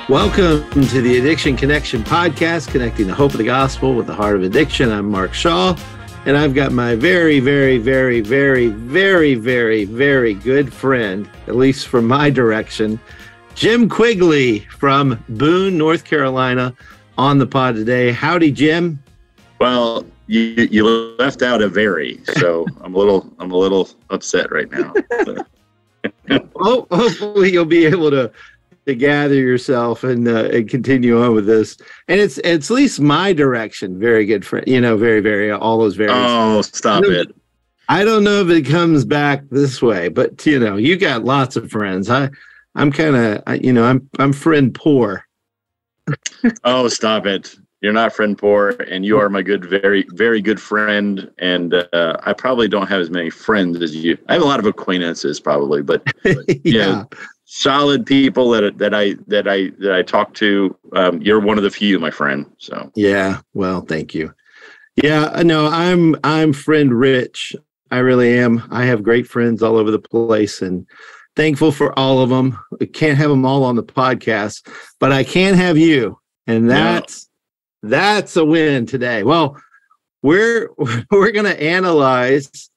Welcome to the Addiction Connection podcast, connecting the hope of the gospel with the heart of addiction. I'm Mark Shaw, and I've got my very, very, very, very, very, very, very good friend, at least from my direction, Jim Quigley from Boone, North Carolina, on the pod today. Howdy, Jim. Well, you left out a very, so I'm a little upset right now. Well, hopefully you'll be able to gather yourself and continue on with this. And it's at least my direction. Very good friend, very, very, all those very. Oh, stop it. I don't know if it comes back this way, but you got lots of friends. I'm kind of, I'm friend poor. Oh, stop it. You're not friend poor, and you are my good, very, very good friend. And I probably don't have as many friends as you. I have a lot of acquaintances probably, but yeah. Solid people that I talk to. You're one of the few, my friend. So yeah, well, thank you. Yeah, no, I'm friend rich. I really am. I have great friends all over the place, and thankful for all of them. I can't have them all on the podcast, but I can have you, and that's a win today. Well, we're going to analyze.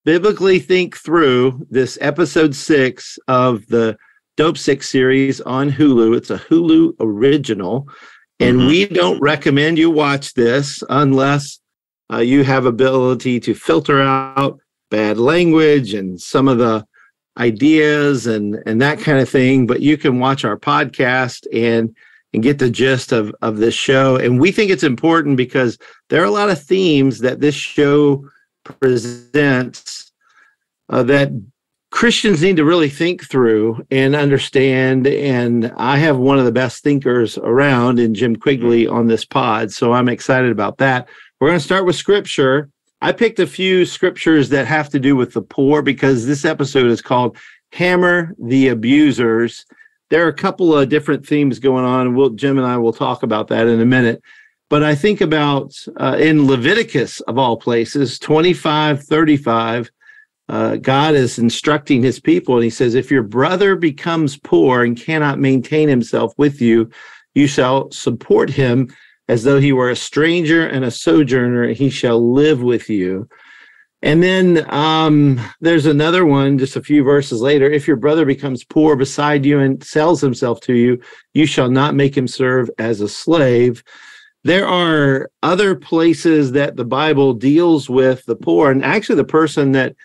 Biblically think through this episode 6 of the Dopesick series on Hulu. It's a Hulu original, and we don't recommend you watch this unless you have ability to filter out bad language and some of the ideas and that kind of thing. But you can watch our podcast and get the gist of this show. And we think it's important because there are a lot of themes that this show presents that Christians need to really think through and understand. And I have one of the best thinkers around in Jim Quigley on this pod, so I'm excited about that. We're going to start with scripture. I picked a few scriptures that have to do with the poor because this episode is called Hammer the Abusers. There are a couple of different themes going on, and Jim and I will talk about that in a minute. But I think about in Leviticus, of all places, 25:35, God is instructing his people, and he says, if your brother becomes poor and cannot maintain himself with you, you shall support him as though he were a stranger and a sojourner, and he shall live with you. And then there's another one just a few verses later. If your brother becomes poor beside you and sells himself to you, you shall not make him serve as a slave. There are other places that the Bible deals with the poor. And actually the person that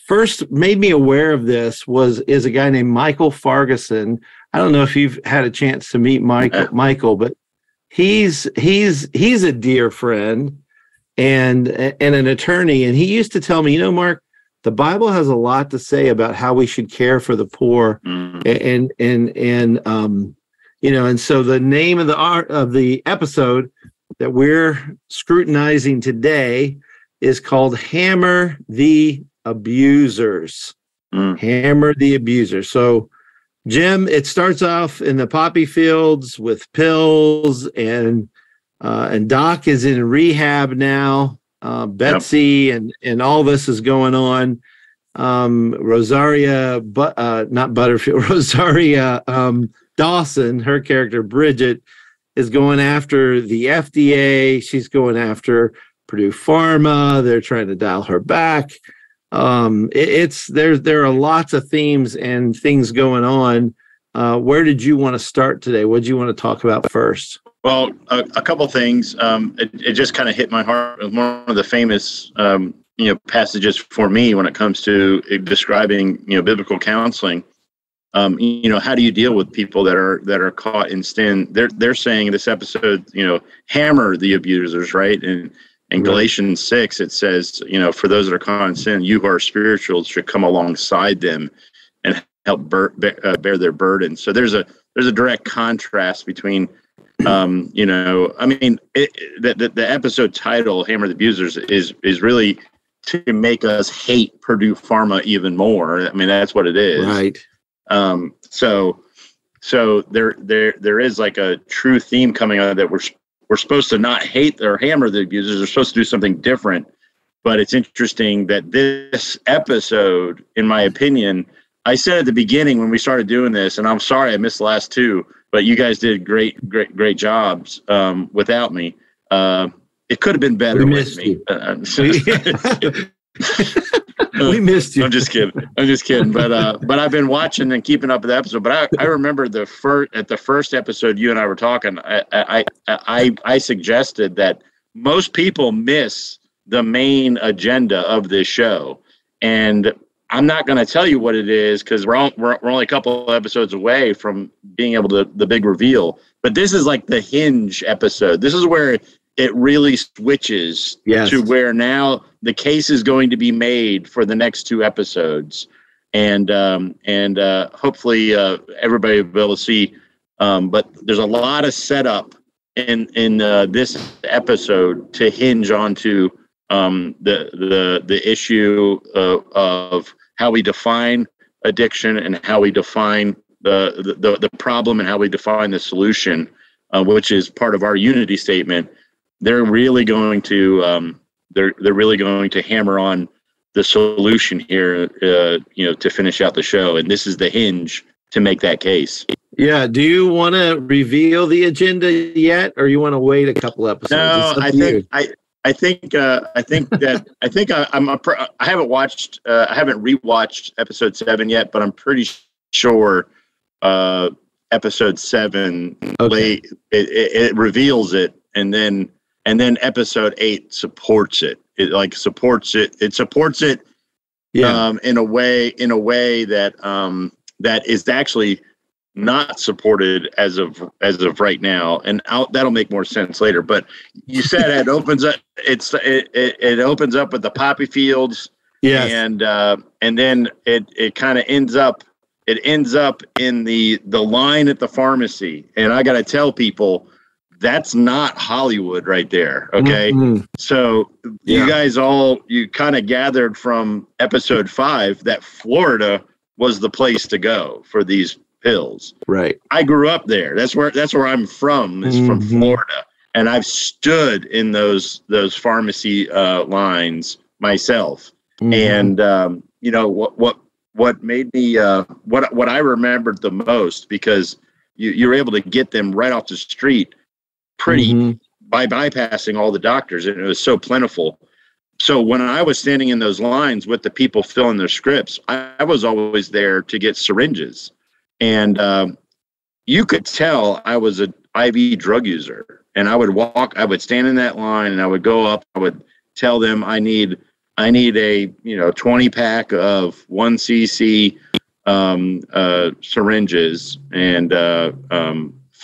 first made me aware of this is a guy named Michael Ferguson. I don't know if you've had a chance to meet Michael, but he's a dear friend and an attorney. And he used to tell me, Mark, the Bible has a lot to say about how we should care for the poor. And so the name of the episode that we're scrutinizing today is called Hammer the Abusers. Hammer the Abusers. So, Jim, it starts off in the poppy fields with pills, and Doc is in rehab now. Betsy and all this is going on. Rosaria Dawson, her character Bridget, is going after the FDA. She's going after Purdue Pharma. They're trying to dial her back. There are lots of themes and things going on. Where did you want to start today? What did you want to talk about first? Well, a couple things. It just kind of hit my heart. One of the famous passages for me when it comes to describing biblical counseling. How do you deal with people that are caught in sin? They're saying in this episode, hammer the abusers, right? And in Galatians 6, it says, for those that are caught in sin, you who are spiritual should come alongside them and help bear their burden. So there's a direct contrast between, the episode title, Hammer the Abusers, is really to make us hate Purdue Pharma even more. I mean, that's what it is. Right. So there is like a true theme coming out that we're supposed to not hate or hammer the abusers. They're supposed to do something different. But it's interesting that this episode, in my opinion, I said at the beginning when we started doing this, and I'm sorry I missed the last two, but you guys did great jobs without me. It could have been better with me. We missed you. I'm just kidding. But I've been watching and keeping up with the episode. But I remember at the first episode you and I were talking. I suggested that most people miss the main agenda of this show, and I'm not going to tell you what it is because we're only a couple of episodes away from being able to the big reveal. But this is like the hinge episode. This is where it really switches to where now the case is going to be made for the next two episodes, and hopefully everybody will be able to see. But there's a lot of setup in this episode to hinge onto the issue of how we define addiction and how we define the problem and how we define the solution, which is part of our unity statement. They're really going to they're really going to hammer on the solution here, to finish out the show. And this is the hinge to make that case. Yeah. Do you want to reveal the agenda yet, or you want to wait a couple episodes? No, I haven't rewatched episode 7 yet, but I'm pretty sure episode 7 it reveals it, and then episode 8 supports it. It supports it in a way that is actually not supported as of right now, and that'll make more sense later. But you said it opens up. It opens up with the poppy fields, and then it kind of ends up. It ends up in the line at the pharmacy, and I got to tell people that's not Hollywood right there. Okay, so you guys you kind of gathered from episode 5 that Florida was the place to go for these pills. Right. I grew up there. That's where I'm from. Is from Florida, and I've stood in those pharmacy lines myself. And what made me what I remembered the most, because you're able to get them right off the street, by bypassing all the doctors, and it was so plentiful. So when I was standing in those lines with the people filling their scripts, I was always there to get syringes. And you could tell I was an IV drug user. And I would stand in that line, and I would go up, I would tell them I need a 20 pack of 1 cc syringes. And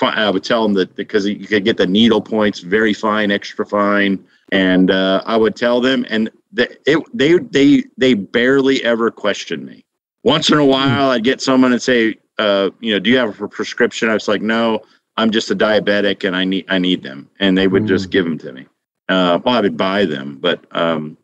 I would tell them that because you could get the needle points, very fine, extra fine. And I would tell them, and they barely ever questioned me. Once in a while, I'd get someone and say, do you have a prescription? I was like, no, I'm just a diabetic and I need them. And they would just give them to me. I would buy them, but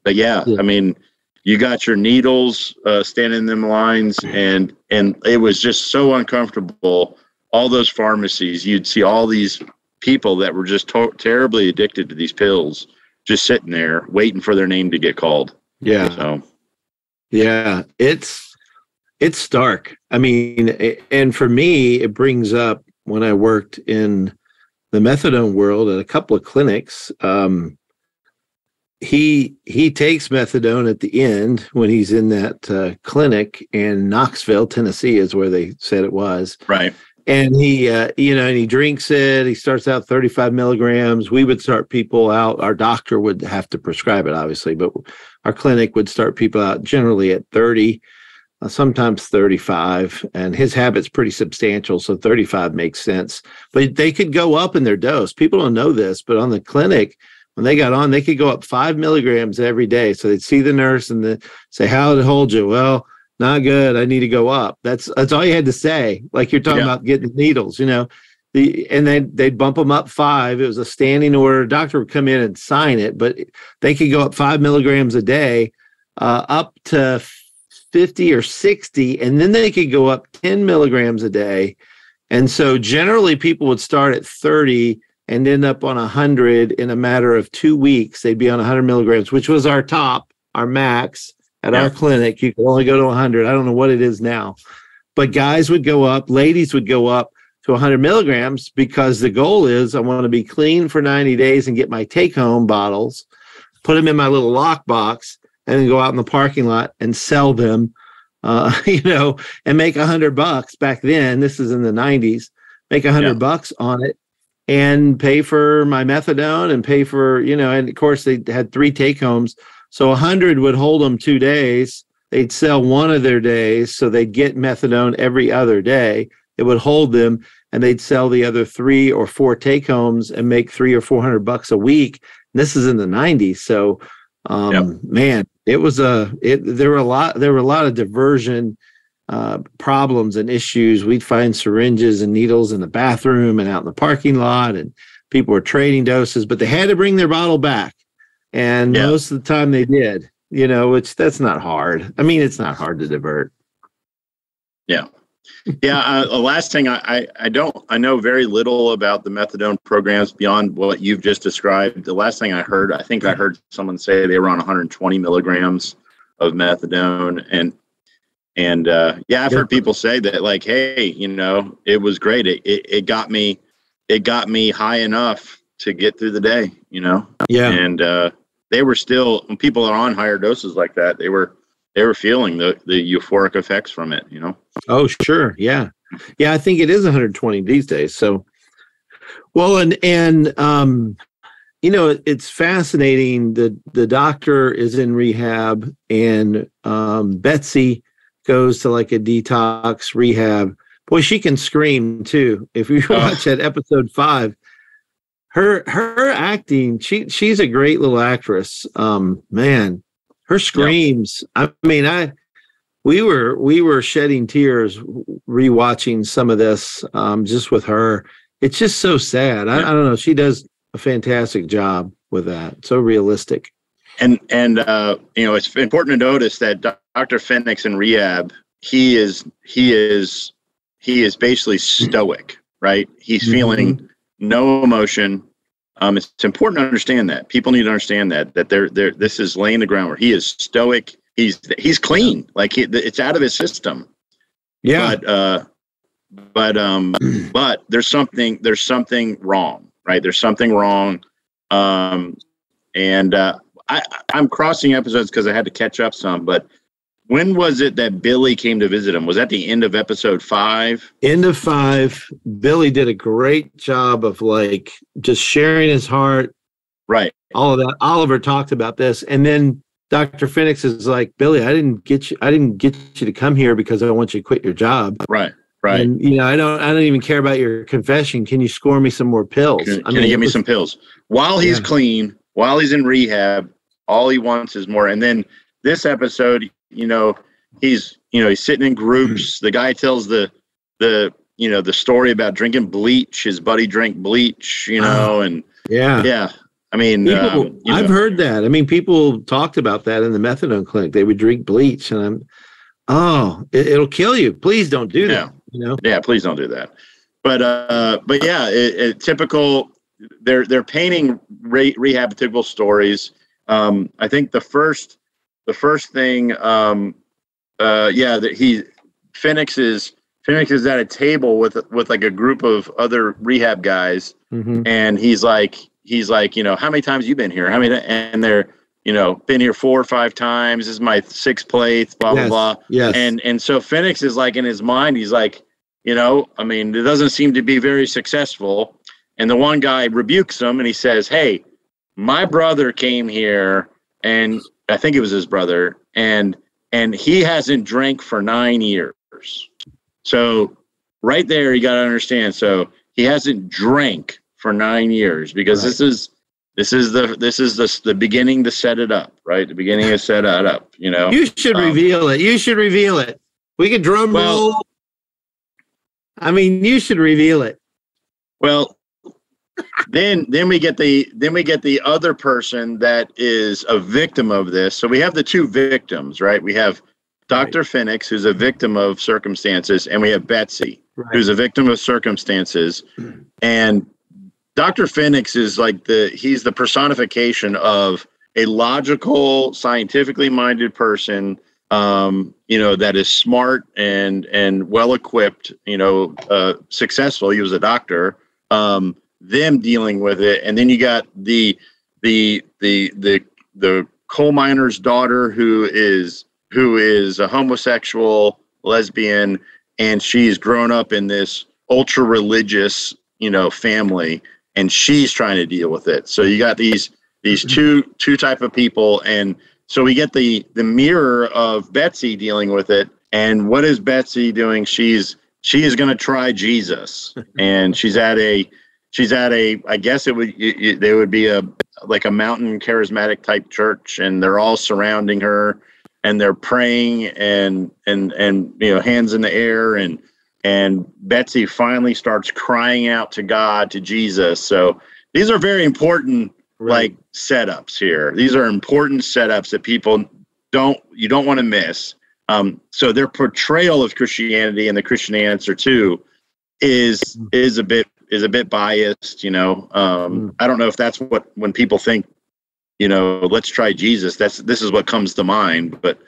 yeah, I mean, you got your needles, standing in them lines, and it was just so uncomfortable. All those pharmacies, you'd see all these people that were just terribly addicted to these pills, just sitting there waiting for their name to get called. Yeah. So, yeah, it's stark. I mean, and for me, it brings up when I worked in the methadone world at a couple of clinics. He takes methadone at the end when he's in that clinic in Knoxville, Tennessee, is where they said it was. Right. And he, and he drinks it. He starts out 35 milligrams. We would start people out. Our doctor would have to prescribe it, obviously, but our clinic would start people out generally at 30. Sometimes 35, and his habit's pretty substantial, so 35 makes sense. But they could go up in their dose. People don't know this, but on the clinic, when they got on, they could go up 5 milligrams every day. So they'd see the nurse and say, "How did it hold you?" "Well, not good. I need to go up." That's all you had to say. Like you're talking about getting needles, and then they'd bump them up 5. It was a standing order. Doctor would come in and sign it, but they could go up 5 milligrams a day, up to 50 or 60, and then they could go up 10 milligrams a day. And so generally people would start at 30 and end up on 100 in a matter of 2 weeks. They'd be on 100 milligrams, which was our top, our max. At our clinic, you could only go to 100. I don't know what it is now, but guys would go up, ladies would go up to 100 milligrams because the goal is I want to be clean for 90 days and get my take-home bottles, put them in my little lockbox, and then go out in the parking lot and sell them, and make $100 back then. This is in the 90s. Make $100 on it and pay for my methadone and pay for, and of course they had 3 take-homes. So 100 would hold them 2 days. They'd sell one of their days. So they'd get methadone every other day. It would hold them, and they'd sell the other 3 or 4 take-homes and make $300 or $400 a week. And this is in the 90s. So, man, there were a lot of diversion problems and issues. We'd find syringes and needles in the bathroom and out in the parking lot, and people were trading doses, but they had to bring their bottle back. And most of the time they did, which that's not hard. I mean, it's not hard to divert. Yeah. Yeah. The last thing I know very little about the methadone programs beyond what you've just described. The last thing I think I heard someone say they were on 120 milligrams of methadone. And I've heard people say that, like, hey, it was great. It got me high enough to get through the day, Yeah. And they were still, when people are on higher doses like that, they were feeling the euphoric effects from it, Oh, sure. Yeah. Yeah. I think it is 120 these days. So, well, and it's fascinating. The doctor is in rehab, and Betsy goes to like a detox rehab. Boy, she can scream too. If you watch that episode 5, her acting, she's a great little actress. Man, her screams. Yep. I mean, we were shedding tears rewatching some of this just with her. It's just so sad. I don't know. She does a fantastic job with that. So realistic. And it's important to notice that Dr. Finnix in rehab, he is basically stoic, right? He's feeling no emotion. It's important to understand that. People need to understand that this is laying the groundwork. He is stoic. He's clean. Like it's out of his system. Yeah. But there's something wrong, right? There's something wrong. I'm crossing episodes because I had to catch up some, but when was it that Billy came to visit him? Was that the end of episode 5? End of 5. Billy did a great job of like just sharing his heart. Right. All of that. Oliver talked about this. And then Dr. Finnix is like, Billy, I didn't get you to come here because I want you to quit your job. Right. Right. And I don't even care about your confession. Can you score me some more pills? Can you give me some pills? While he's clean, while he's in rehab, all he wants is more. And then this episode, he's sitting in groups. The guy tells the story about drinking bleach. His buddy drank bleach, and yeah. I mean, I've heard that. I mean, people talked about that in the methadone clinic. They would drink bleach, and it'll kill you. Please don't do that. Yeah, please don't do that. But yeah, typical. They're painting rehab typical stories. I think the first thing, that Finnix is at a table with like a group of other rehab guys, and he's like, how many times you been here? And they're, been here 4 or 5 times. This is my 6th place, blah, blah, blah. Yes. And so Finnix is like, in his mind, he's like, it doesn't seem to be very successful. And the one guy rebukes him and he says, hey, my brother came here, and I think it was his brother, and he hasn't drank for 9 years. So right there, you got to understand. So he hasn't drank for 9 years because this is the beginning to set it up, right? The beginning to set it up. You should reveal it. You should reveal it. We could drum roll. I mean, you should reveal it. Well, then we get the other person that is a victim of this. So we have the 2 victims, right? We have Dr. Finnix, who's a victim of circumstances, and we have Betsy, who's a victim of circumstances. And Dr. Finnix is like he's the personification of a logical, scientifically minded person, that is smart and well equipped, successful. He was a doctor. Them dealing with it, and then you got the coal miner's daughter who is a homosexual lesbian, and she's grown up in this ultra religious, family, and she's trying to deal with it. So you got these two type of people, and so we get the mirror of Betsy dealing with it. And what is Betsy doing? She is going to try Jesus, and she's at a I guess they would be a mountain charismatic type church, and they're all surrounding her, and they're praying and hands in the air, and Betsy finally starts crying out to God, to Jesus. So these are very important setups here. These are important setups that people don't want to miss. So their portrayal of Christianity and the Christian answer too is a bit biased. I don't know if that's when people think, let's try Jesus, this is what comes to mind. But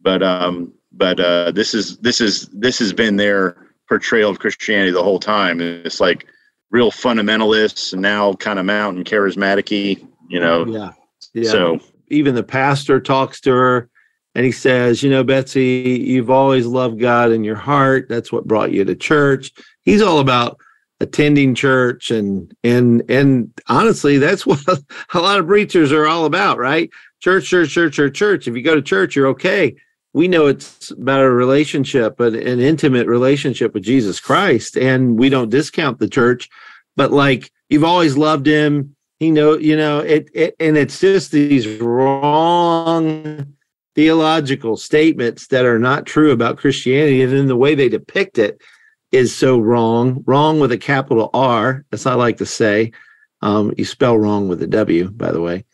this has been their portrayal of Christianity the whole time. It's like real fundamentalists, and now kind of mountain charismatic-y, Yeah. So even the pastor talks to her, and he says, Betsy, you've always loved God in your heart. That's what brought you to church. He's all about attending church, and honestly, that's what a lot of preachers are all about, right? Church. If you go to church, you're okay. We know it's about a relationship, an intimate relationship with Jesus Christ, and we don't discount the church. But you've always loved him. And it's just these wrong theological statements that are not true about Christianity, and then the way they depict it is so wrong with a capital R, as I like to say. You spell wrong with a W, by the way.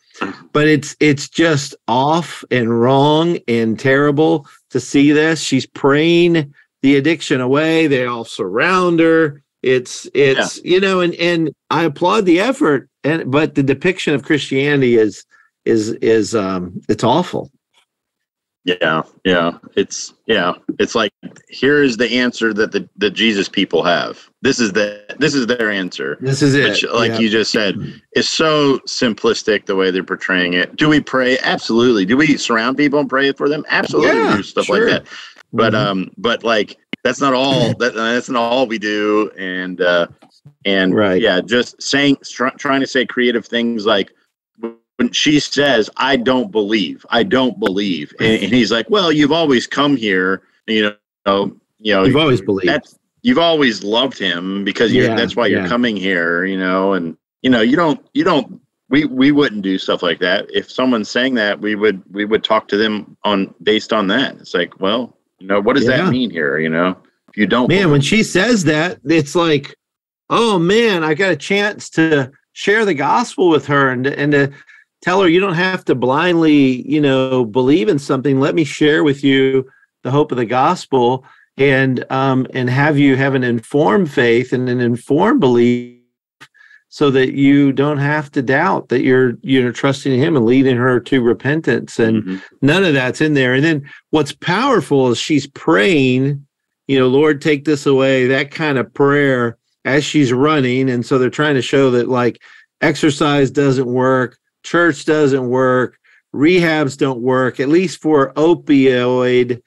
But it's just off and wrong and terrible to see this. She's praying the addiction away. They all surround her. It's and I applaud the effort, but the depiction of Christianity is it's awful. Yeah. It's like, here is the answer that the Jesus people have. This is their answer. This is it. Which, you just said, is so simplistic the way they're portraying it. Do we pray? Absolutely. Do we surround people and pray for them? Absolutely. Yeah, do stuff sure. like that. But that's not all. That's not all we do. And right. Yeah, just trying to say creative things like, when she says, I don't believe, and he's like, well, you've always come here, you've always believed. You've always loved him because that's why you're coming here, and we wouldn't do stuff like that. If someone's saying that, we would talk to them based on that. It's like, well, what does that mean here? If you don't, when she says that, it's like, oh man, I got a chance to share the gospel with her and to tell her, you don't have to blindly, believe in something. Let me share with you the hope of the gospel, and have you have an informed faith and an informed belief, so that you don't have to doubt that you're trusting him and leading her to repentance. And none of that's in there. And then what's powerful is she's praying, Lord, take this away, that kind of prayer as she's running. And so they're trying to show that exercise doesn't work. Church doesn't work. Rehabs don't work, at least for opiate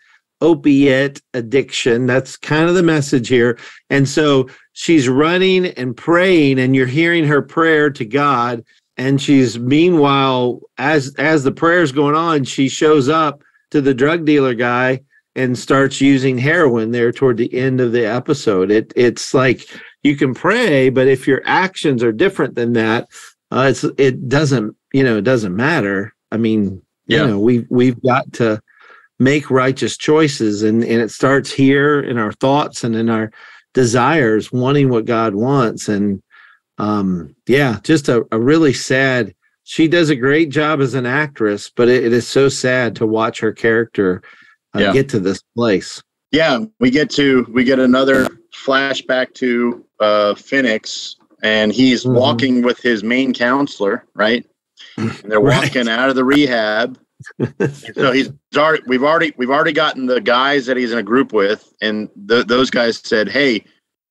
addiction. That's kind of the message here. And so she's running and praying, and you're hearing her prayer to God. And she's, meanwhile, as the prayer's going on, she shows up to the drug dealer guy and starts using heroin there toward the end of the episode. It's like, you can pray, but if your actions are different than that, it doesn't matter. I mean, we've got to make righteous choices, and it starts here in our thoughts and in our desires, wanting what God wants. And just a really sad. She does a great job as an actress, but it is so sad to watch her character get to this place. Yeah, we get another flashback to Finnix, and he's walking with his main counselor, right? and they're walking out of the rehab. So we've already gotten the guys that he's in a group with, and those guys said, "Hey,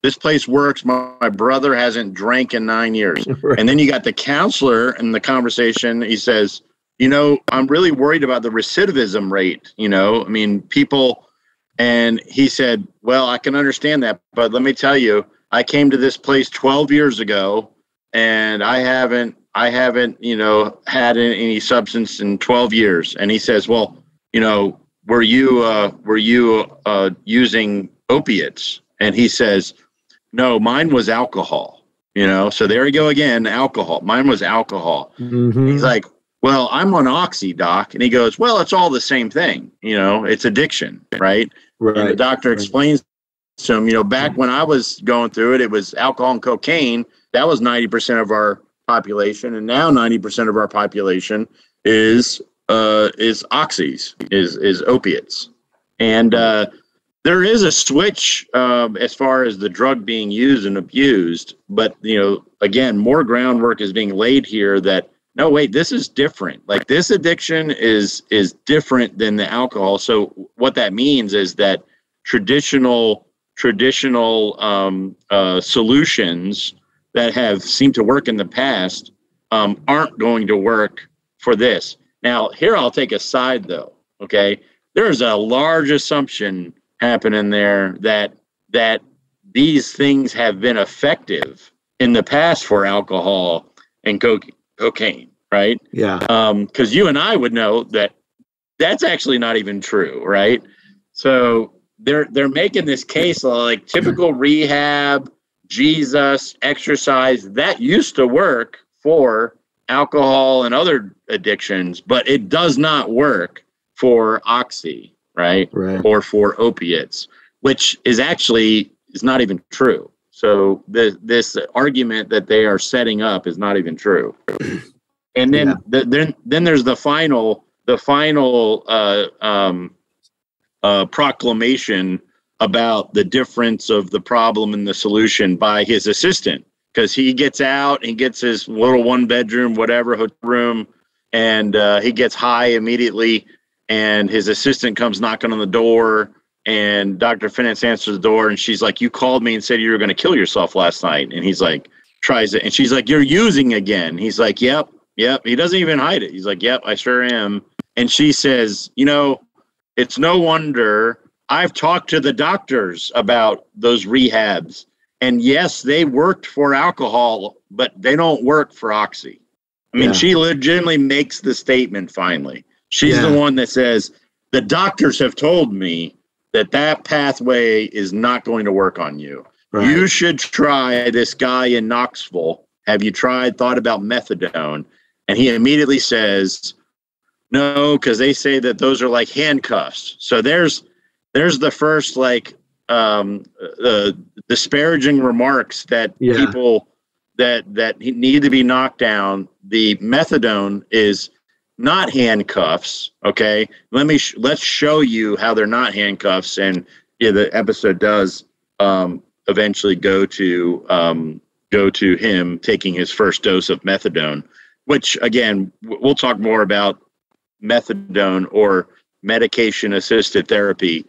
this place works. My brother hasn't drank in 9 years." Right. And then you got the counselor in the conversation. He says, "I'm really worried about the recidivism rate. I mean, people." And he said, "Well, I can understand that, but let me tell you, I came to this place 12 years ago, and I haven't had any substance in 12 years. And he says, "Well, were you using opiates?" And he says, "No, mine was alcohol." So there we go again, alcohol. Mine was alcohol. Mm-hmm. He's like, "Well, I'm on Oxy, doc." And he goes, "Well, it's all the same thing. It's addiction, right?" Right. And the doctor explains to him, back when I was going through it, it was alcohol and cocaine. That was 90% of our population, and now 90% of our population is oxys, is opiates. And there is a switch as far as the drug being used and abused, but again, more groundwork is being laid here that no, wait, this is different. Like, this addiction is different than the alcohol. So what that means is that traditional solutions that have seemed to work in the past aren't going to work for this. Now, here I'll take a side, though, okay? There's a large assumption happening there that these things have been effective in the past for alcohol and cocaine, right? Yeah. Because you and I would know that that's actually not even true, right? So they're making this case like typical rehab, Jesus, exercise, that used to work for alcohol and other addictions, but it does not work for oxy, right? Or for opiates, which is not even true. So this argument that they are setting up is not even true. And then then there's the final proclamation about the difference of the problem and the solution by his assistant, because he gets out and gets his little 1-bedroom, whatever, hotel room, and he gets high immediately, and his assistant comes knocking on the door, and Dr. Finnix answers the door, and she's like, "You called me and said you were going to kill yourself last night." And he's like, tries it, and she's like, "You're using again." He's like, Yep. He doesn't even hide it. He's like, "Yep, I sure am." And she says, "It's no wonder. I've talked to the doctors about those rehabs, and yes, they worked for alcohol, but they don't work for oxy." I mean, she legitimately makes the statement finally. She's the one that says, "The doctors have told me that pathway is not going to work on you. Right. You should try this guy in Knoxville. Have you thought about methadone?" And he immediately says, "No, because they say that those are like handcuffs." So there's the first disparaging remarks that people that need to be knocked down. The methadone is not handcuffs. Okay, let's show you how they're not handcuffs. And the episode does eventually go to him taking his first dose of methadone, which again we'll talk more about methadone or medication assisted therapy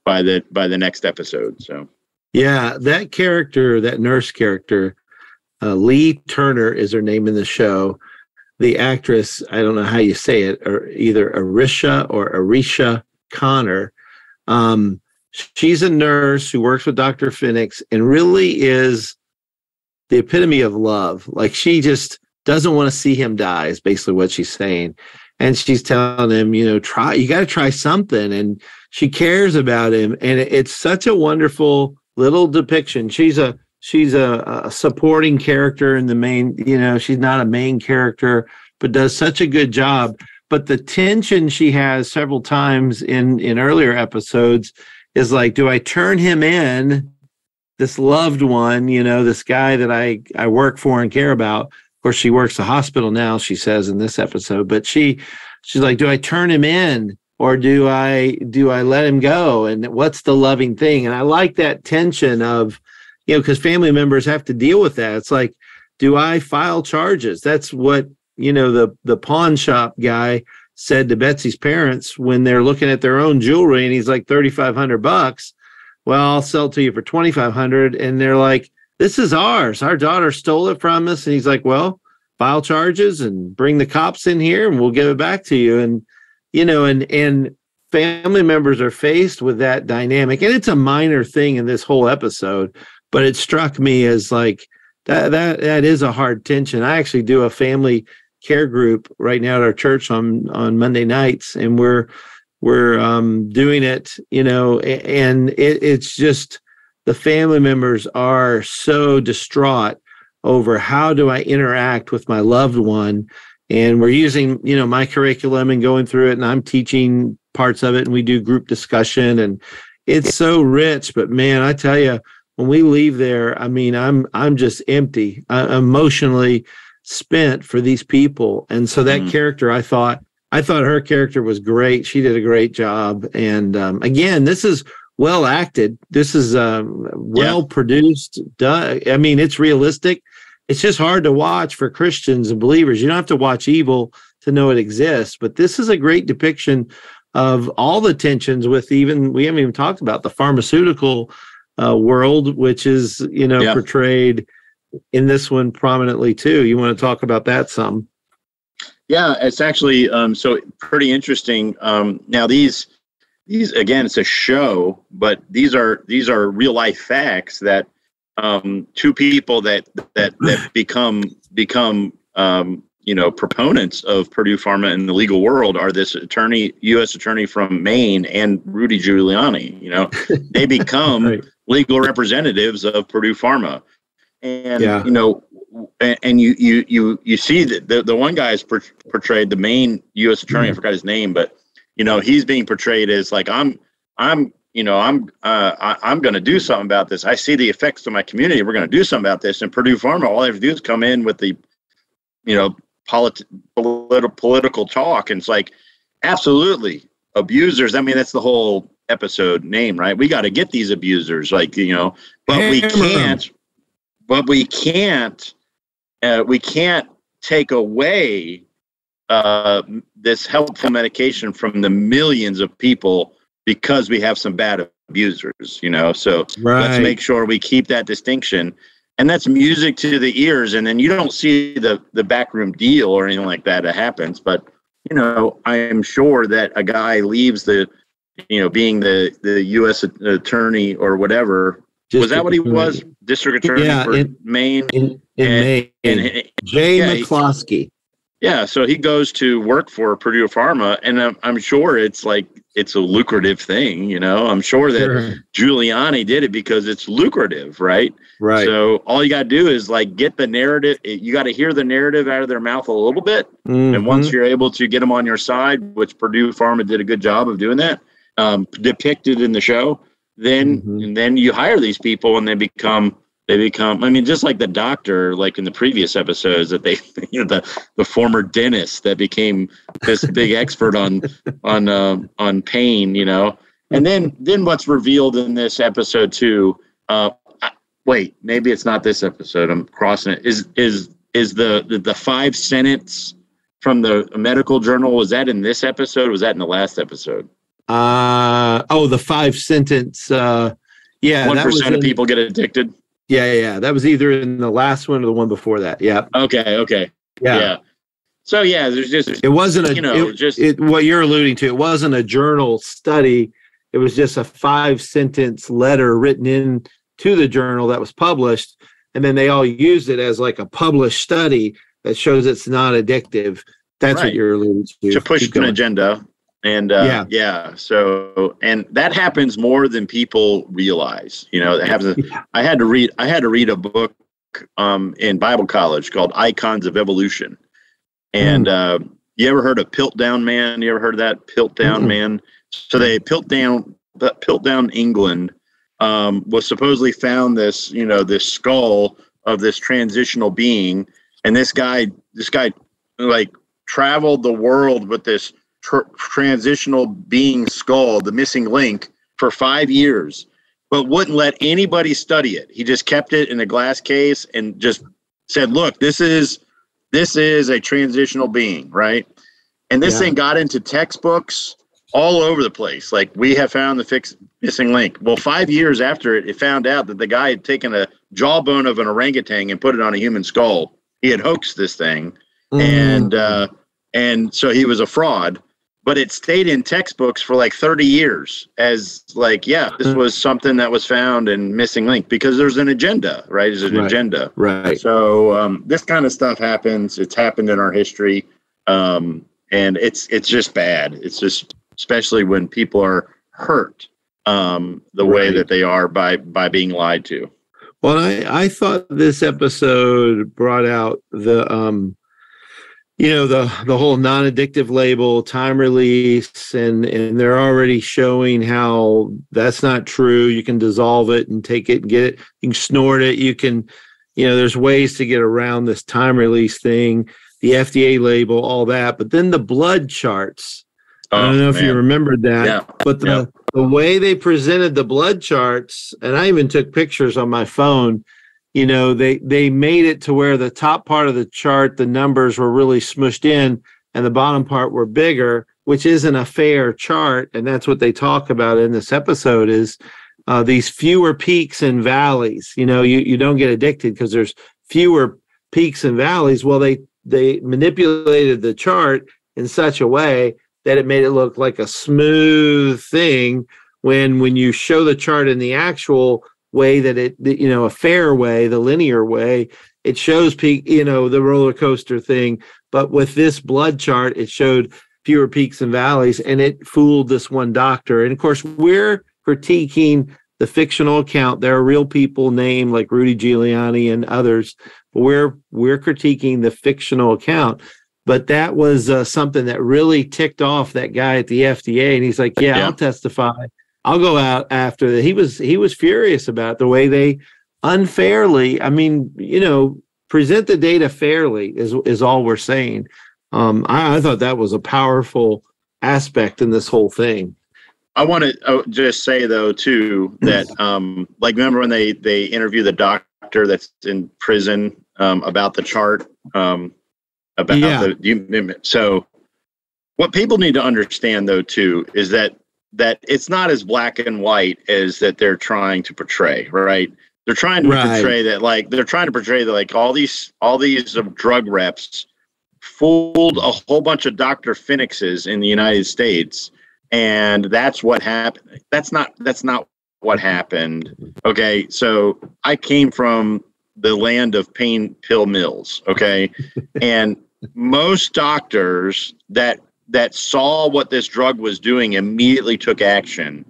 by the next episode. So that character, that nurse character, Leah Turner is her name in the show. The actress, I don't know how you say it, or either Arischa Conner. She's a nurse who works with Dr. Finnix and really is the epitome of love. Like, she just doesn't want to see him die is basically what she's saying. And she's telling him, you got to try something. And she cares about him. And it's such a wonderful little depiction. She's a supporting character in the main, she's not a main character, but does such a good job. But the tension she has several times in earlier episodes is like, do I turn him in, this loved one, this guy that I work for and care about? Of course, she works the hospital now, she says in this episode, but she's like, do I turn him in or do I let him go? And what's the loving thing? And I like that tension of, because family members have to deal with that. It's like, do I file charges? That's what the pawn shop guy said to Betsy's parents when they're looking at their own jewelry, and he's like $3,500. Well, I'll sell it to you for $2,500, and they're like, "This is ours. Our daughter stole it from us." And he's like, "Well, file charges and bring the cops in here, and we'll give it back to you." And and family members are faced with that dynamic, and it's a minor thing in this whole episode, but it struck me as like that is a hard tension. I actually do a family care group right now at our church on Monday nights, and we're doing it, and it's just the family members are so distraught over how do I interact with my loved one. And we're using, my curriculum and going through it, and I'm teaching parts of it, and we do group discussion, and it's so rich. But man, I tell you, when we leave there, I mean, I'm just empty, emotionally spent for these people. And so that character, I thought her character was great. She did a great job. And again, this is well acted. This is well produced. Done. I mean, it's realistic. It's just hard to watch for Christians and believers. You don't have to watch evil to know it exists, but this is a great depiction of all the tensions with we haven't even talked about the pharmaceutical world, which is, portrayed in this one prominently too. You want to talk about that some? Yeah, it's actually so pretty interesting. Now these again, it's a show, but these are real life facts that two people that become proponents of Purdue Pharma in the legal world are this U.S. attorney from Maine and Rudy Giuliani. They become right. legal representatives of Purdue Pharma, and and you see that the one guy is portrayed, the Maine U.S. attorney. I forgot his name, but he's being portrayed as like I'm going to do something about this. I see the effects to my community. We're going to do something about this. And Purdue Pharma, all they have to do is come in with the, political talk. And it's like, absolutely, abusers. I mean, that's the whole episode name, right? We got to get these abusers, but we can't take away this helpful medication from the millions of people because we have some bad abusers, so let's make sure we keep that distinction. And that's music to the ears. And then you don't see the backroom deal or anything like that. It happens. But, I am sure that a guy leaves being the U.S. attorney or whatever. Was that what he was? District attorney for Maine? In Maine. Jay McCloskey. Yeah, so he goes to work for Purdue Pharma, and I'm sure it's a lucrative thing, I'm sure that Giuliani did it because it's lucrative, right? Right. So all you got to do is get the narrative. You got to hear the narrative out of their mouth a little bit, and once you're able to get them on your side, which Purdue Pharma did a good job of doing that, depicted in the show, then then you hire these people, and they become. I mean, just like the doctor, like in the previous episodes, that they, the former dentist that became this big expert on pain, and then what's revealed in this episode too. Wait, maybe it's not this episode. I'm crossing it. Is the 5-sentence from the medical journal? Was that in this episode? Or was that in the last episode? The 5-sentence. 1% of people get addicted. Yeah. That was either in the last one or the one before that. Yeah. Okay. Yeah. So there's just it wasn't what you're alluding to. It wasn't a journal study. It was just a 5-sentence letter written in to the journal that was published, and then they all used it as like a published study that shows it's not addictive. That's right. What you're alluding to push an agenda. And so and that happens more than people realize. It happens. I had to read a book in Bible college called Icons of Evolution. And you ever heard of Piltdown Man? You ever heard of that? Piltdown Man? So they Piltdown England was supposedly found this, this skull of this transitional being, and this guy traveled the world with this transitional being skull, the missing link, for 5 years, but wouldn't let anybody study it. He just kept it in a glass case and just said, look, this is this is a transitional being, right? And this thing got into textbooks all over the place. Like, we have found the missing link. Well, 5 years after it found out that the guy had taken a jawbone of an orangutan and put it on a human skull. He had hoaxed this thing. And so he was a fraud. But it stayed in textbooks for like 30 years as like, this was something that was found and missing link, because there's an agenda, right? There's an agenda. Right. So this kind of stuff happens. It's happened in our history. And it's just bad. It's just, especially when people are hurt the way that they are by being lied to. Well, I thought this episode brought out the the whole non-addictive label, time release, and they're already showing how that's not true. You can dissolve it and take it and get it. You can snort it. You can, there's ways to get around this time release thing, the FDA label, all that. But then the blood charts. I don't know if you remembered that, but the way they presented the blood charts, and I even took pictures on my phone, they made it to where the top part of the chart, the numbers were really smushed in, and the bottom part were bigger, which isn't a fair chart. And that's what they talk about in this episode is these fewer peaks and valleys. You don't get addicted because there's fewer peaks and valleys. Well, they manipulated the chart in such a way that it made it look like a smooth thing when you show the chart in the actual way that a fair way, the linear way, it shows peak, the roller coaster thing. But with this blood chart, it showed fewer peaks and valleys, and it fooled this one doctor. And of course, we're critiquing the fictional account. There are real people named like Rudy Giuliani and others, but we're critiquing the fictional account. But that was something that really ticked off that guy at the FDA. And he's like, I'll testify. I'll go out after that. He was furious about the way they unfairly, present the data fairly is all we're saying. I thought that was a powerful aspect in this whole thing. I want to just say, though, too, that remember when they interview the doctor that's in prison about the chart, so what people need to understand, though, too, is that it's not as black and white as that they're trying to portray, right? They're trying to portray that all these drug reps fooled a whole bunch of Dr. Finnixes in the United States, and that's what happened. That's not what happened. Okay, so I came from the land of pain pill mills. Okay, and most doctors that saw what this drug was doing immediately took action.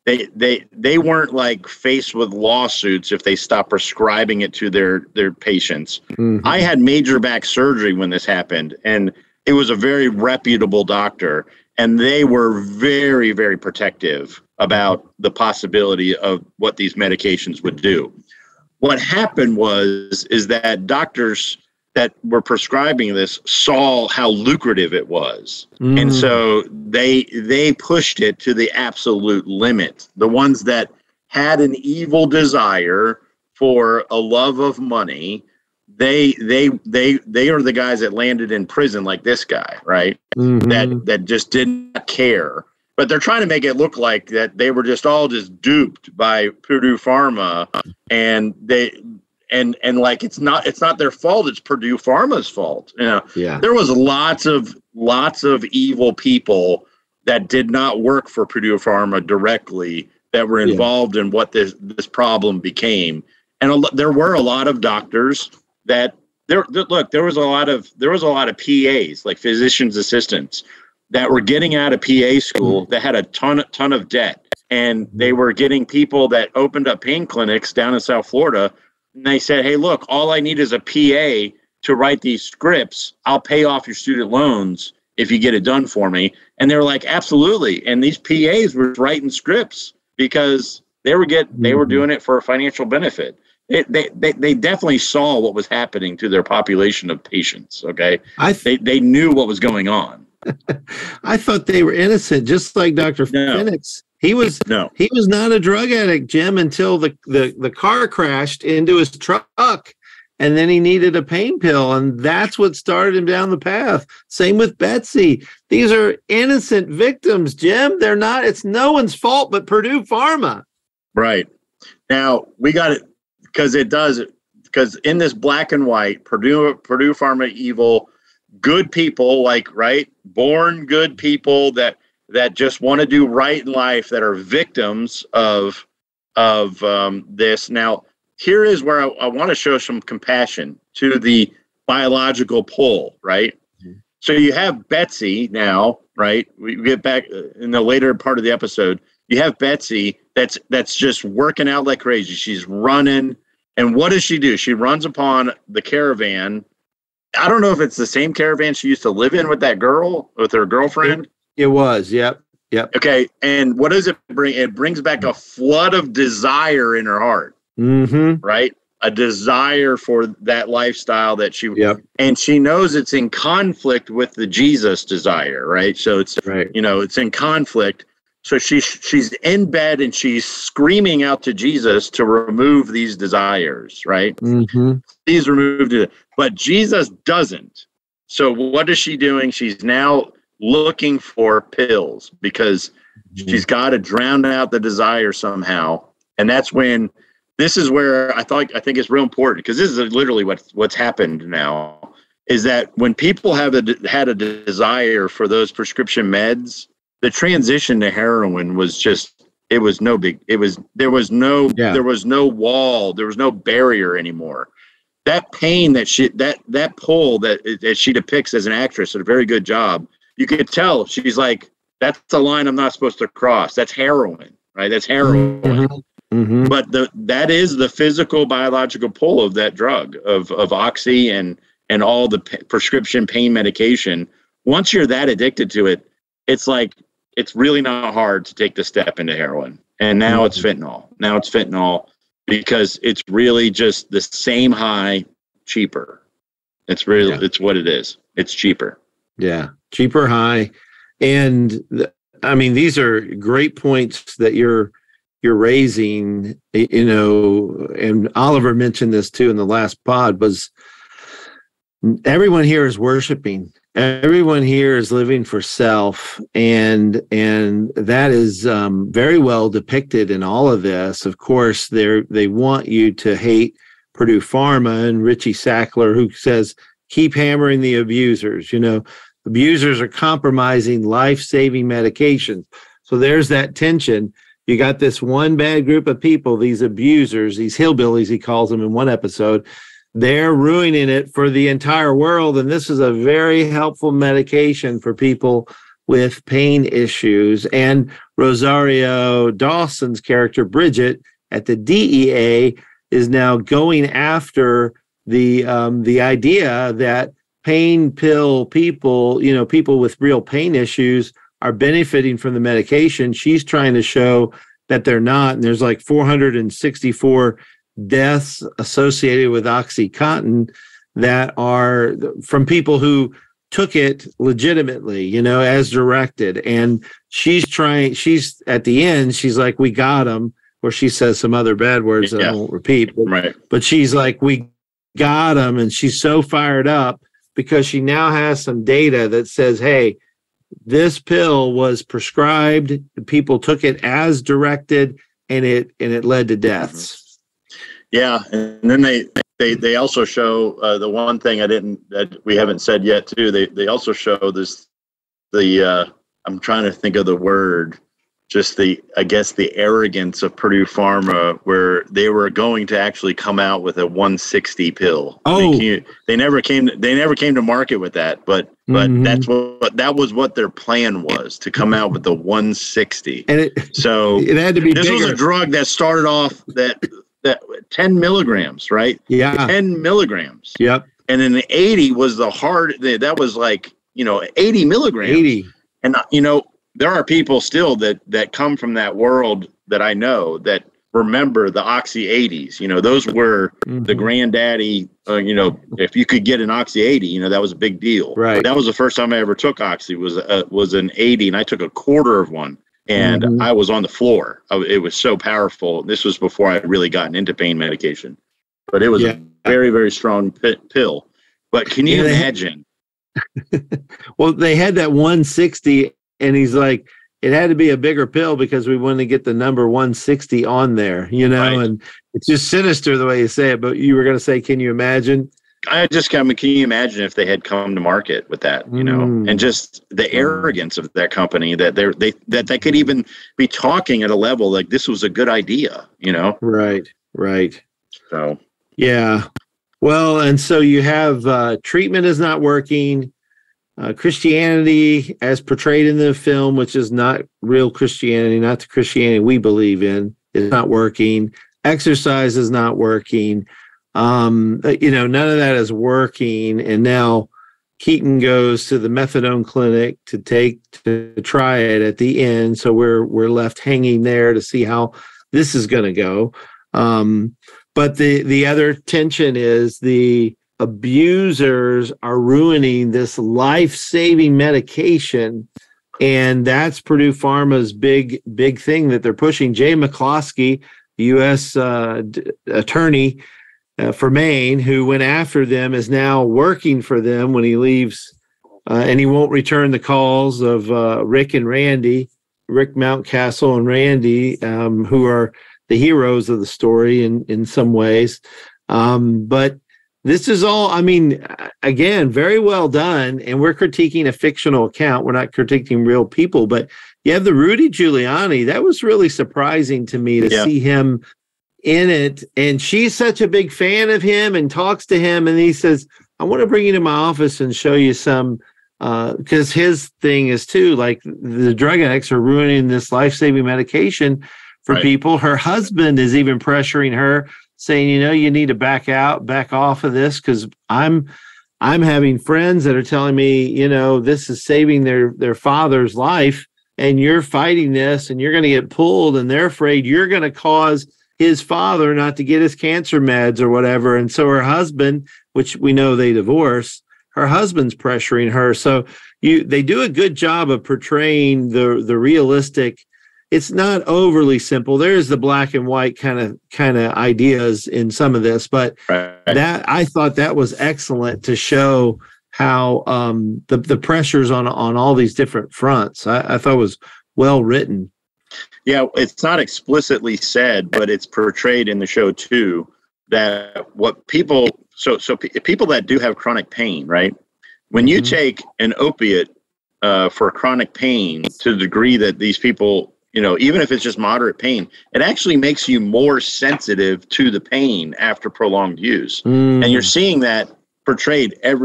They weren't like faced with lawsuits if they stopped prescribing it to their patients. Mm-hmm. I had major back surgery when this happened, and it was a very reputable doctor, and they were very, very protective about the possibility of what these medications would do. What happened is that doctors that were prescribing this saw how lucrative it was. Mm. And so they pushed it to the absolute limit. The ones that had an evil desire for a love of money, they are the guys that landed in prison like this guy, right? Mm-hmm. That just didn't care. But they're trying to make it look like that they were just duped by Purdue Pharma, and like it's not their fault. It's Purdue Pharma's fault. There was lots of evil people that did not work for Purdue Pharma directly that were involved in what this problem became. And there were a lot of doctors that there was a lot of PAs, like physicians assistants, that were getting out of PA school that had a ton of debt, and they were getting people that opened up pain clinics down in South Florida. And they said, hey, look, all I need is a PA to write these scripts. I'll pay off your student loans if you get it done for me. And they were like, absolutely. And these PAs were writing scripts because they were doing it for a financial benefit. They definitely saw what was happening to their population of patients. Okay. They knew what was going on. I thought they were innocent, just like Dr. Finnix. He was not a drug addict, Jim, until the car crashed into his truck, and then he needed a pain pill, and that's what started him down the path. Same with Betsy. These are innocent victims, Jim. They're not, it's no one's fault but Purdue Pharma. Right. Now, we got it, because in this black and white, Purdue Pharma evil, good people, like, right, born good people that just want to do right in life, that are victims of this. Now, here is where I want to show some compassion to the biological pull, right? Mm-hmm. So you have Betsy now, right? We get back in the later part of the episode. You have Betsy that's just working out like crazy. She's running. And what does she do? She runs upon the caravan. I don't know if it's the same caravan she used to live in with that girl, with her girlfriend. It was. Yep. Okay. And what does it bring? It brings back a flood of desire in her heart. Mm-hmm. Right? A desire for that lifestyle that and she knows it's in conflict with the Jesus desire, right? So it's, it's in conflict. So she's in bed and she's screaming out to Jesus to remove these desires, right? Mm-hmm. He's removed it, but Jesus doesn't. So what is she doing? She's now looking for pills because she's got to drown out the desire somehow. And that's when, this is where I think it's real important, because this is literally what's happened now, is that when people had a desire for those prescription meds, the transition to heroin was just, it was no big, there was no wall, there was no barrier anymore. That pain that pull that she depicts as an actress at a very good job, you could tell she's like, that's a line I'm not supposed to cross. That's heroin, right? That's heroin. Mm-hmm. Mm-hmm. But that is the physical biological pull of that drug, of Oxy and all the prescription pain medication. Once you're that addicted to it, it's like, it's really not hard to take the step into heroin. And now it's fentanyl. Now it's fentanyl because it's really just the same high, cheaper. It's really, it's what it is. It's cheaper. Yeah. Cheaper high. And these are great points that you're raising, and Oliver mentioned this too in the last pod, was everyone here is worshiping. Everyone here is living for self, and that is very well depicted in all of this. Of course, they want you to hate Purdue Pharma and Richie Sackler, who says, keep hammering the abusers. Abusers are compromising life-saving medications. So there's that tension. You got this one bad group of people, these abusers, these hillbillies, he calls them in one episode. They're ruining it for the entire world. And this is a very helpful medication for people with pain issues. And Rosario Dawson's character, Bridget, at the DEA is now going after the idea that pain pill people, people with real pain issues are benefiting from the medication. She's trying to show that they're not. And there's like 464 deaths associated with OxyContin that are from people who took it legitimately, as directed. And she's at the end, she's like, we got him, or she says some other bad words that I won't repeat. But she's like, we got him. And she's so fired up because she now has some data that says, hey, this pill was prescribed, people took it as directed, and it led to deaths. Yeah, and then they also show the one thing that we haven't said yet too. They also show this I'm trying to think of the word, just the arrogance of Purdue Pharma, where they were going to actually come out with a 160 pill. Oh, they never came to market with that, but that was what their plan was, to come out with the 160. And it had to be. This was a drug that started off that 10 milligrams, right? Yeah, 10 milligrams. Yep. And then the 80 was that was like 80 milligrams. 80. And there are people still that come from that world that I know that remember the Oxy 80s. Those were the granddaddy. If you could get an Oxy 80, that was a big deal. Right. That was the first time I ever took Oxy. Was an 80, and I took a quarter of one, and I was on the floor. It was so powerful. This was before I had really gotten into pain medication. but it was a very, very strong pill. But can you imagine? Well, they had that 160, and he's like, it had to be a bigger pill because we wanted to get the number 160 on there, right. And it's just sinister the way you say it. But you were going to say, can you imagine? Can you imagine if they had come to market with that, and just the arrogance of that company that they could even be talking at a level like this was a good idea, Right. So, yeah. Well, and so you have treatment is not working. Christianity as portrayed in the film, which is not real Christianity, not the Christianity we believe in, is not working. Exercise is not working. None of that is working. And now Keaton goes to the methadone clinic to try it at the end. So we're left hanging there to see how this is going to go. But the other tension is the abusers are ruining this life-saving medication, and that's Purdue Pharma's big thing that they're pushing. Jay McCloskey, the U.S. attorney for Maine, who went after them, is now working for them when he leaves, and he won't return the calls of Rick Mountcastle and Randy, who are the heroes of the story in some ways. But this is all, again, very well done. And we're critiquing a fictional account. We're not critiquing real people. But you have the Rudy Giuliani. That was really surprising to me to see him in it. And she's such a big fan of him and talks to him. And he says, I want to bring you to my office and show you some, because his thing is too, like the drug addicts are ruining this life-saving medication for people. Her husband is even pressuring her, saying, you need to back off of this, because I'm having friends that are telling me, this is saving their father's life, and you're fighting this, and you're going to get pulled, and they're afraid you're going to cause his father not to get his cancer meds or whatever. And so her husband, which we know they divorce, her husband's pressuring her. So they do a good job of portraying the realistic. It's not overly simple. There's the black and white kind of ideas in some of this, but that I thought that was excellent to show how the pressures on all these different fronts. I thought was well written. Yeah, it's not explicitly said, but it's portrayed in the show too. That what people people that do have chronic pain, right? When you take an opiate for chronic pain to the degree that these people, even if it's just moderate pain, it actually makes you more sensitive to the pain after prolonged use. And you're seeing that portrayed they're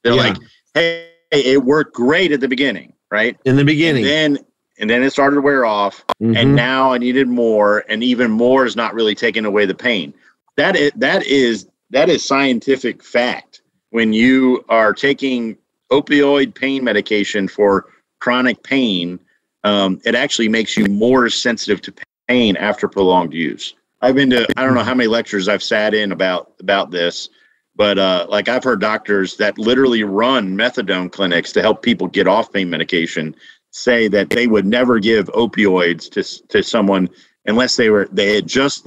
like, hey, it worked great at the beginning, right? In the beginning. And then it started to wear off, and now I needed more, and even more is not really taking away the pain. That is scientific fact. When you are taking opioid pain medication for chronic pain, it actually makes you more sensitive to pain after prolonged use. I've been to, I don't know how many lectures I've sat in about this, but I've heard doctors that literally run methadone clinics to help people get off pain medication say that they would never give opioids to someone unless they had just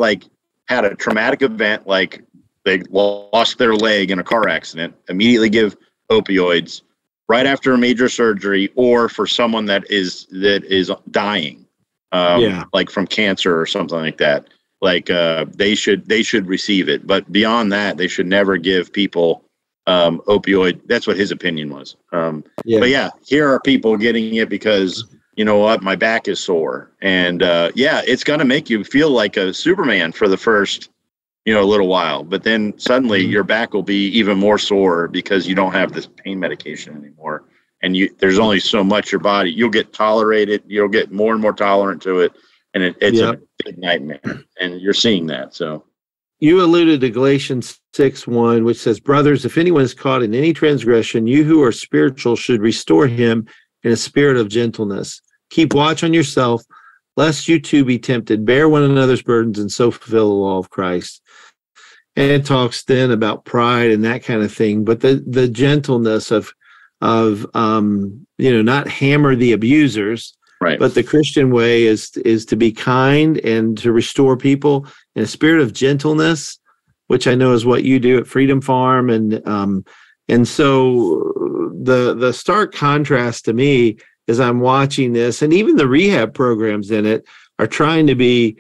had a traumatic event, like they lost their leg in a car accident, immediately give opioids right after a major surgery, or for someone that is dying, like from cancer or something like that. They should receive it, but beyond that, they should never give people opioid. That's what his opinion was. But yeah, here are people getting it because my back is sore, and it's going to make you feel like a Superman for the first little while, but then suddenly your back will be even more sore because you don't have this pain medication anymore, and there's only so much your body. You'll get more and more tolerant to it, and it's a big nightmare, and you're seeing that. So you alluded to Galatians 6:1, which says, brothers, if anyone is caught in any transgression, you who are spiritual should restore him in a spirit of gentleness. Keep watch on yourself, lest you too be tempted. Bear one another's burdens and so fulfill the law of Christ. And it talks then about pride and that kind of thing, but the gentleness of not hammer the abusers, right? But the Christian way is to be kind and to restore people in a spirit of gentleness. which I know is what you do at Freedom Farm. And so the stark contrast to me is I'm watching this, and even the rehab programs in it are trying to be,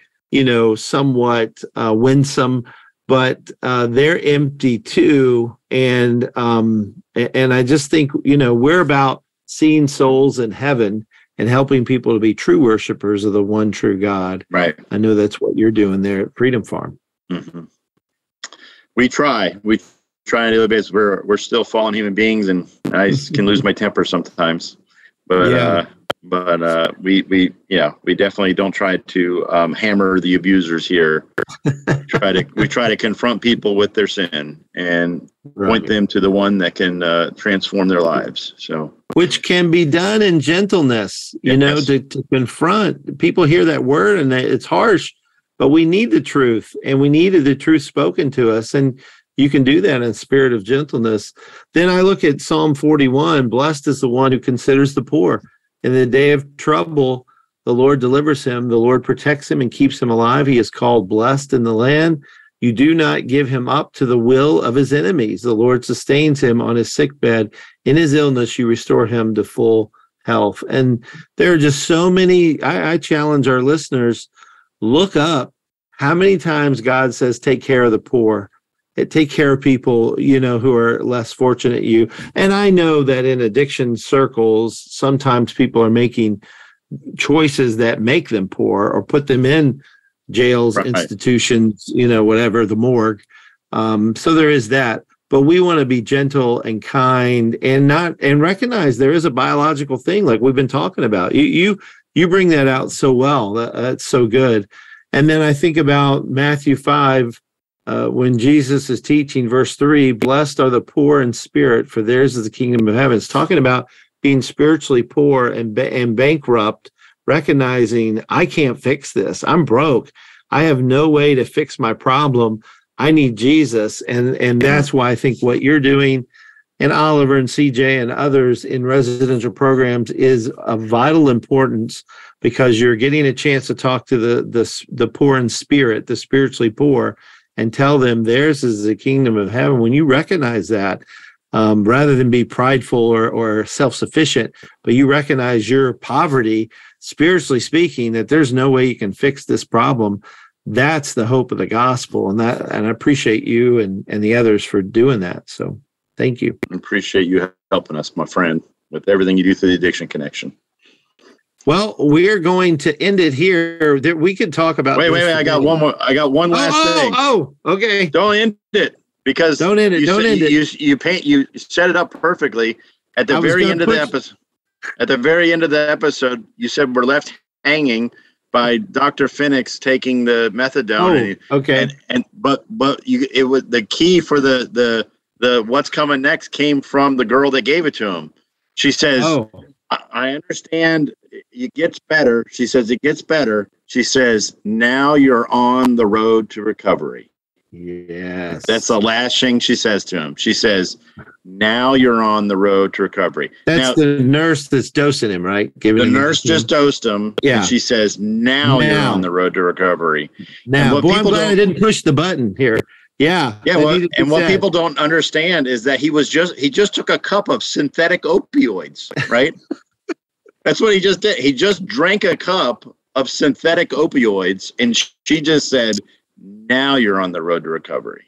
somewhat winsome, but they're empty too. And I just think, we're about seeing souls in heaven and helping people to be true worshipers of the one true God. Right. I know that's what you're doing there at Freedom Farm. Mm-hmm. We try on a daily basis. We're still fallen human beings, and I can lose my temper sometimes. But we definitely don't try to hammer the abusers here. We try to confront people with their sin and point them to the one that can transform their lives. So, which can be done in gentleness, to confront. People hear that word and it's harsh, but we need the truth, and we needed the truth spoken to us. And you can do that in a spirit of gentleness. Then I look at Psalm 41, blessed is the one who considers the poor. In the day of trouble, the Lord delivers him. The Lord protects him and keeps him alive. He is called blessed in the land. You do not give him up to the will of his enemies. The Lord sustains him on his sick bed. In his illness, you restore him to full health. And there are just so many. I challenge our listeners, look up how many times God says, take care of the poor. Take care of people, who are less fortunate than you. And I know that in addiction circles, sometimes people are making choices that make them poor or put them in jails, right, institutions, whatever, the morgue. So there is that. But we want to be gentle and kind and recognize there is a biological thing like we've been talking about. You bring that out so well. That's so good. And then I think about Matthew 5, when Jesus is teaching, verse 3, blessed are the poor in spirit, for theirs is the kingdom of heaven. It's talking about being spiritually poor and bankrupt, recognizing I can't fix this. I'm broke. I have no way to fix my problem. I need Jesus. And that's why I think what you're doing, and Oliver and CJ and others in residential programs, is of vital importance, because you're getting a chance to talk to the poor in spirit, the spiritually poor, and tell them theirs is the kingdom of heaven. When you recognize that, rather than be prideful or self-sufficient, but you recognize your poverty, spiritually speaking, that there's no way you can fix this problem, that's the hope of the gospel. And I appreciate you and the others for doing that. So thank you. I appreciate you helping us, my friend, with everything you do through the Addiction Connection. Well, we're going to end it here. We could talk about. Wait. I got one more. I got one last thing. Oh, okay. Don't end it, because don't end it. You set it up perfectly at the very end of the episode. At the very end of the episode, you said we're left hanging by Dr. Finnix taking the methadone. Oh, okay. But it was the key for the what's coming next came from the girl that gave it to him. She says, I understand it gets better. She says it gets better. She says, now you're on the road to recovery. Yes. That's the last thing she says to him. She says, now you're on the road to recovery. That's the nurse that's dosing him, right? The nurse just dosed him. Yeah. And she says, now you're on the road to recovery. Now, I'm glad I didn't push the button here. Yeah. Yeah. What people don't understand is that he just took a cup of synthetic opioids, right? That's what he just did. He just drank a cup of synthetic opioids, and she just said, now you're on the road to recovery.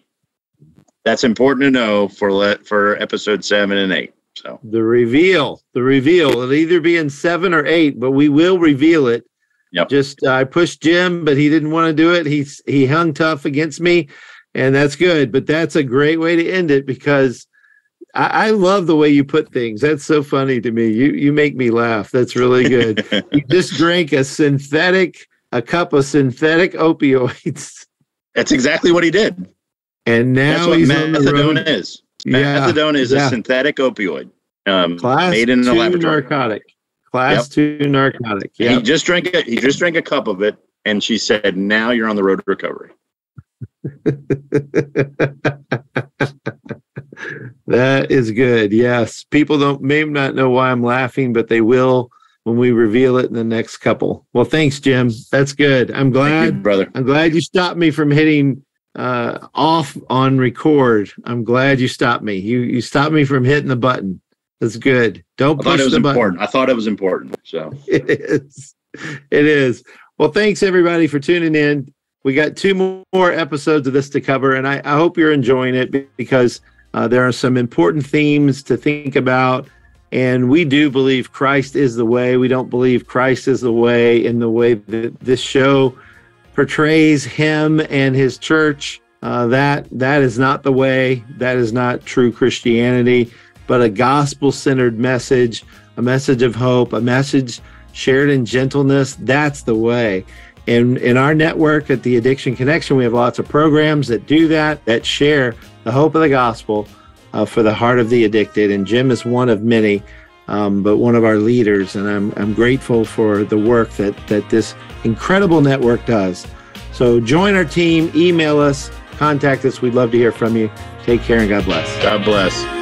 That's important to know for episode 7 and 8. So the reveal, it'll either be in 7 or 8, but we will reveal it. Yep. I pushed Jim, but he didn't want to do it. He hung tough against me, and that's good. But that's a great way to end it, because I love the way you put things. That's so funny to me. You make me laugh. That's really good. You just drank a cup of synthetic opioids. That's exactly what he did. And now he's on the road. Methadone is. Methadone is a synthetic opioid made in a laboratory. Narcotic. Class 2 narcotic. Yeah. He just drank a cup of it, and she said, now you're on the road to recovery. That is good. Yes. People may not know why I'm laughing, but they will when we reveal it in the next couple. Well, thanks, Jim. That's good. I'm glad, brother. I'm glad you stopped me from hitting off on record. I'm glad you stopped me. You stopped me from hitting the button. That's good. Don't push the button. I thought it was important. So it is. It is. Well, thanks everybody for tuning in. We got 2 more episodes of this to cover, and I hope you're enjoying it because there are some important themes to think about. And we do believe Christ is the way. We don't believe Christ is the way in the way that this show portrays him and his church. That is not the way. That is not true Christianity, but a gospel-centered message, a message of hope, a message shared in gentleness. That's the way. And in our network at the Addiction Connection, we have lots of programs that do that share the hope of the gospel for the heart of the addicted. And Jim is one of many, but one of our leaders. And I'm grateful for the work that this incredible network does. So join our team, email us, contact us. We'd love to hear from you. Take care and God bless. God bless.